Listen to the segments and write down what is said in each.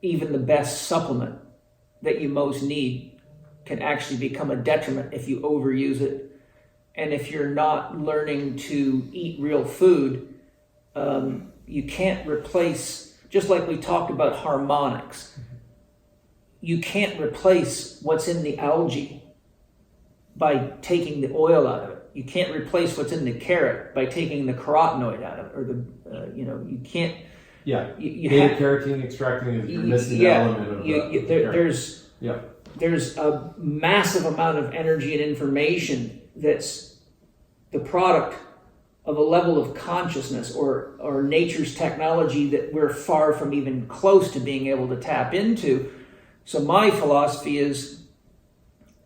even the best supplement that you most need can actually become a detriment if you overuse it. And if you're not learning to eat real food, you can't replace, just like we talked about harmonics, you can't replace what's in the algae by taking the oil out of it. You can't replace what's in the carrot by taking the carotenoid out of it, or you can't. Yeah, you beta-carotene extracting is you're missing the element of the there's a massive amount of energy and information that's the product of a level of consciousness or nature's technology that we're far from even close to being able to tap into. So my philosophy is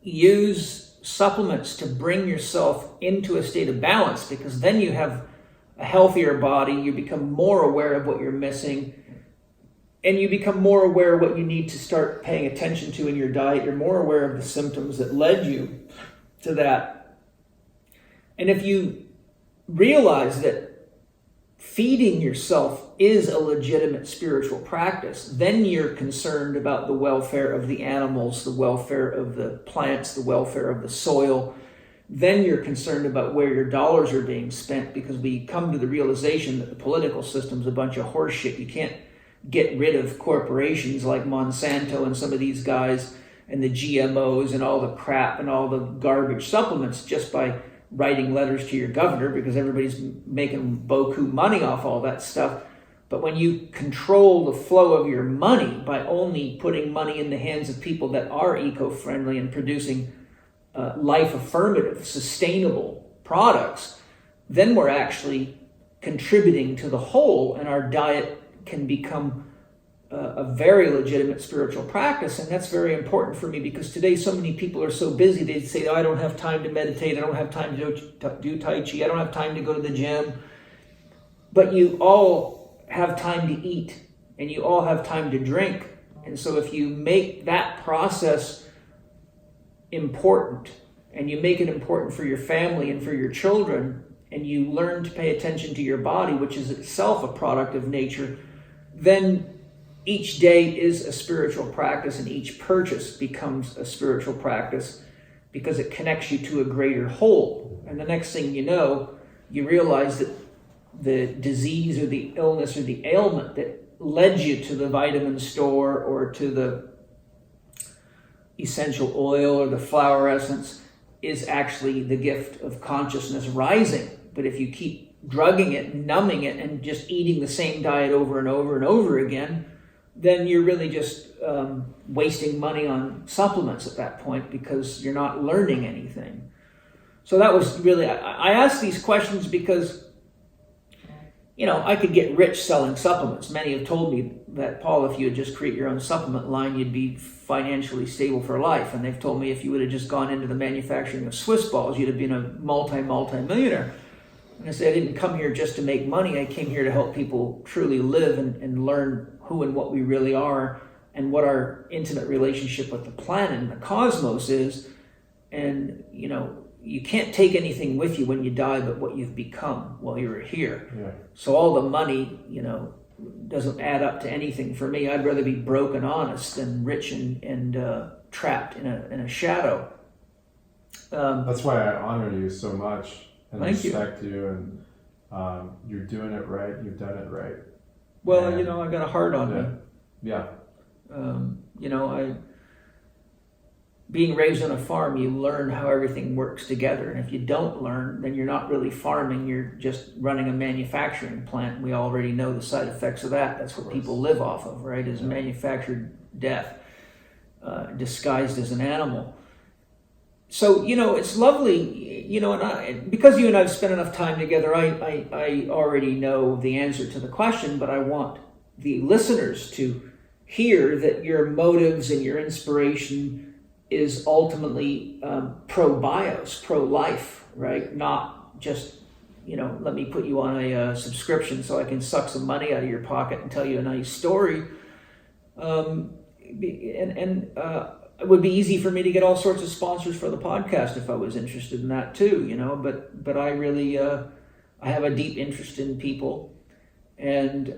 use supplements to bring yourself into a state of balance, because then you have a healthier body, you become more aware of what you're missing, and you become more aware of what you need to start paying attention to in your diet. You're more aware of the symptoms that led you to that. And if you realize that feeding yourself is a legitimate spiritual practice, then you're concerned about the welfare of the animals, the welfare of the plants, the welfare of the soil. Then you're concerned about where your dollars are being spent, because we come to the realization that the political system's a bunch of horse shit. You can't get rid of corporations like Monsanto and some of these guys and the GMOs and all the crap and all the garbage supplements just by writing letters to your governor, because everybody's making beaucoup money off all that stuff. But when you control the flow of your money by only putting money in the hands of people that are eco-friendly and producing life-affirmative, sustainable products, then we're actually contributing to the whole, and our diet can become a very legitimate spiritual practice. And that's very important for me, because today so many people are so busy. They say, oh, I don't have time to meditate, I don't have time to do Tai Chi, I don't have time to go to the gym. But you all have time to eat, and you all have time to drink. And so if you make that process important, and you make it important for your family and for your children, and you learn to pay attention to your body, which is itself a product of nature, then each day is a spiritual practice, and each purchase becomes a spiritual practice, because it connects you to a greater whole. And the next thing you know, you realize that the disease or the illness or the ailment that led you to the vitamin store or to the essential oil or the flower essence is actually the gift of consciousness rising. But if you keep drugging it, numbing it, and just eating the same diet over and over and over again, then you're really just wasting money on supplements at that point, because you're not learning anything. So that was really, I asked these questions because, I could get rich selling supplements. Many have told me that, Paul, if you would just create your own supplement line, you'd be financially stable for life. And they've told me if you would have just gone into the manufacturing of Swiss balls, you'd have been a multi-millionaire. And I said, I didn't come here just to make money. I came here to help people truly live and learn who and what we really are, and what our intimate relationship with the planet and the cosmos is. And, you can't take anything with you when you die but what you've become while you were here. Yeah. So all the money, doesn't add up to anything for me. I'd rather be broke and honest than rich and trapped in a shadow. That's why I honor you so much and respect you. you, and you're doing it right. You've done it right. Well, I got a heart on me. Yeah. Being raised on a farm, you learn how everything works together. And if you don't learn, then you're not really farming. You're just running a manufacturing plant. We already know the side effects of that. That's what people live off of, right? Is manufactured death, disguised as an animal. So, it's lovely, and because you and I have spent enough time together, I already know the answer to the question, but I want the listeners to hear that your motives and your inspiration is ultimately pro-bios, pro-life, right? Not just, let me put you on a subscription so I can suck some money out of your pocket and tell you a nice story. It would be easy for me to get all sorts of sponsors for the podcast if I was interested in that too, but I really, I have a deep interest in people, And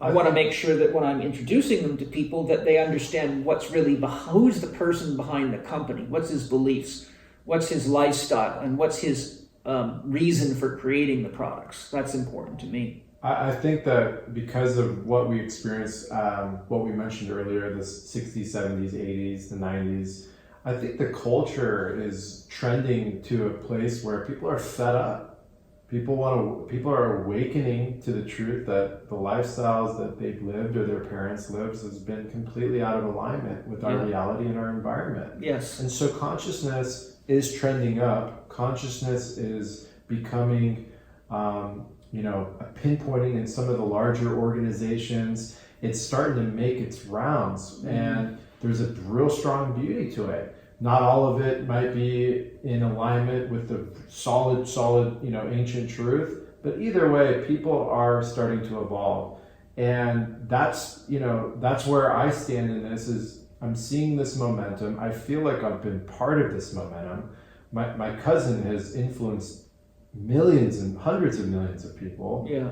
I want to make sure that when I'm introducing them to people, that they understand what's really who's the person behind the company, what's his beliefs, what's his lifestyle, and what's his reason for creating the products. That's important to me. I think that because of what we experienced, what we mentioned earlier, the 60s, 70s, 80s, the 90s, I think the culture is trending to a place where people are fed up. People are awakening to the truth that the lifestyles that they've lived or their parents lived has been completely out of alignment with our reality and our environment. Yes. And so consciousness is trending up. Consciousness is becoming, pinpointing in some of the larger organizations. It's starting to make its rounds, and there's a real strong beauty to it. Not all of it might be in alignment with the solid, ancient truth. But either way, people are starting to evolve. And that's where I stand in this, is I'm seeing this momentum. I feel like I've been part of this momentum. My cousin has influenced millions and hundreds of millions of people. Yeah.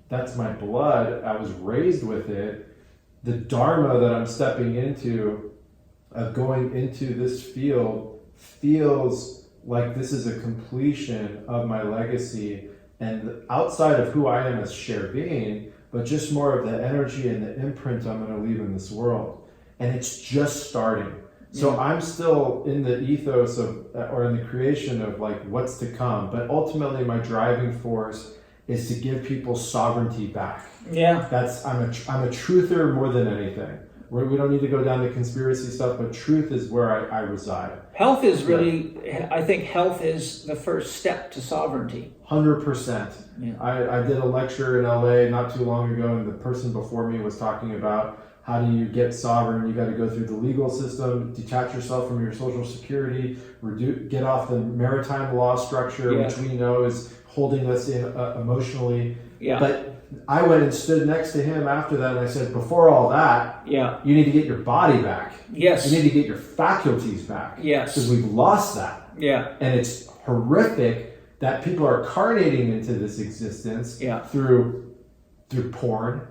That's my blood. I was raised with it. The Dharma that I'm stepping into, of going into this field, feels like this is a completion of my legacy, and outside of who I am as Chervin, but just more of the energy and the imprint I'm going to leave in this world. And it's just starting. So I'm still in the ethos or in the creation of like what's to come, but ultimately my driving force is to give people sovereignty back. Yeah. I'm a truther more than anything. We don't need to go down the conspiracy stuff, but truth is where I reside. Health is I think health is the first step to sovereignty. 100%. Yeah. I did a lecture in LA not too long ago, and the person before me was talking about how do you get sovereign. You got to go through the legal system, detach yourself from your social security, get off the maritime law structure, which we know is holding us in emotionally. Yeah. But I went and stood next to him after that, and I said, before all that, you need to get your body back. Yes. You need to get your faculties back. Yes. Because we've lost that. Yeah. And it's horrific that people are carnating into this existence through porn,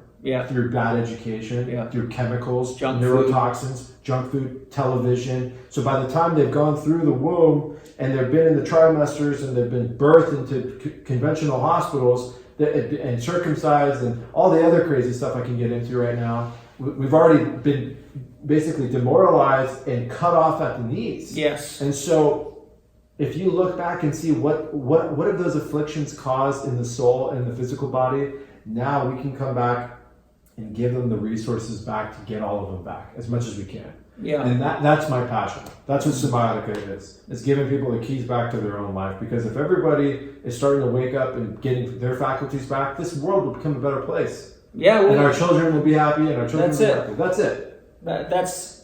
through bad education, through chemicals, neurotoxins, junk food, television. So by the time they've gone through the womb and they've been in the trimesters and they've been birthed into conventional hospitals, and circumcised and all the other crazy stuff I can get into right now, we've already been basically demoralized and cut off at the knees. Yes. And so if you look back and see what have those afflictions caused in the soul and the physical body, now we can come back and give them the resources back to get all of them back as much as we can. Yeah. And that's my passion. That's what Cymbiotika is. It's giving people the keys back to their own life. Because if everybody is starting to wake up and getting their faculties back, this world will become a better place. Yeah. Well, and our children will be happy, and our children will be happy. That's it. That's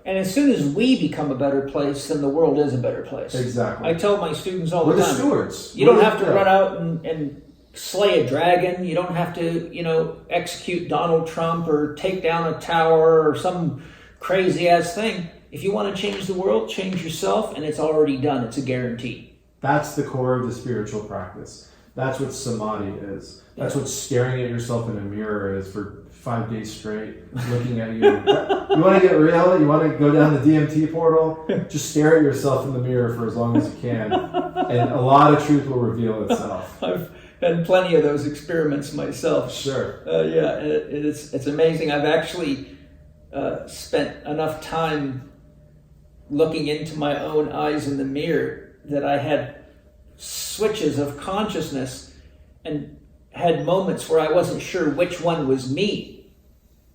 And as soon as we become a better place, then the world is a better place. Exactly. I tell my students all the time. We're the stewards. You don't have to run out and slay a dragon. You don't have to, execute Donald Trump or take down a tower or some crazy ass thing. If you want to change the world, change yourself, and it's already done. It's a guarantee. That's the core of the spiritual practice. That's what samadhi is. That's what staring at yourself in a mirror is for 5 days straight, looking at you. You want to get real? You want to go down the DMT portal? Just stare at yourself in the mirror for as long as you can, and a lot of truth will reveal itself. I've had plenty of those experiments myself. Sure. It's amazing. I've actually spent enough time looking into my own eyes in the mirror that I had switches of consciousness and had moments where I wasn't sure which one was me.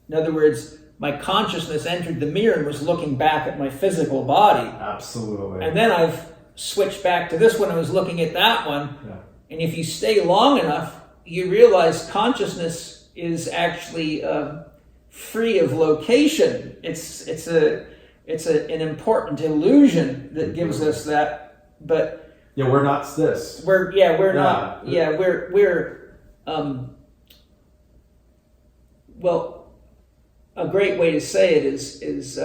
In other words, my consciousness entered the mirror and was looking back at my physical body. Absolutely. And then I've switched back to this one and was looking at that one. Yeah. And if you stay long enough, you realize consciousness is actually free of location. It's an important illusion that gives us that, but we're not this. We're not. Yeah, we're well, a great way to say it is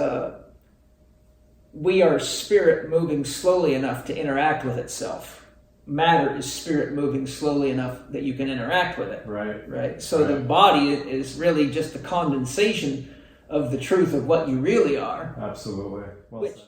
we are spirit moving slowly enough to interact with itself. matter is spirit moving slowly enough that you can interact with it. Right. Right. So the body is really just the condensation of the truth of what you really are. Absolutely. Well said.